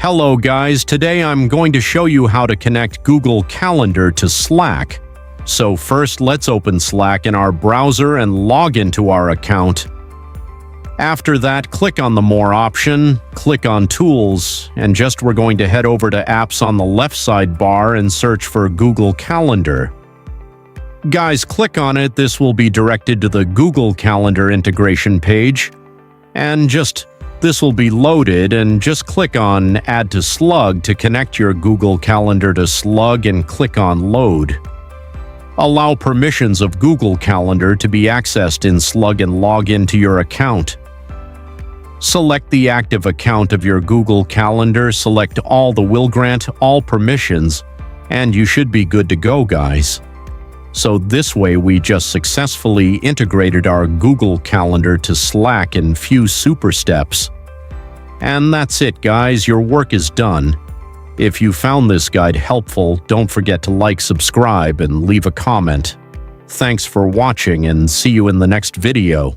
Hello guys, today I'm going to show you how to connect Google Calendar to Slack. So first, let's open Slack in our browser and log into our account. After that, click on the More option, click on Tools, and we're going to head over to Apps on the left sidebar and search for Google Calendar. Guys, click on it. This will be directed to the Google Calendar integration page. And this will be loaded, and just click on Add to Slug to connect your Google Calendar to Slug and click on Load. Allow permissions of Google Calendar to be accessed in Slug and log into your account. Select the active account of your Google Calendar, select All the will grant all permissions, and you should be good to go, guys. So this way we just successfully integrated our Google Calendar to Slack in few super steps. And that's it, guys, your work is done. If you found this guide helpful, don't forget to like, subscribe, and leave a comment. Thanks for watching, and see you in the next video.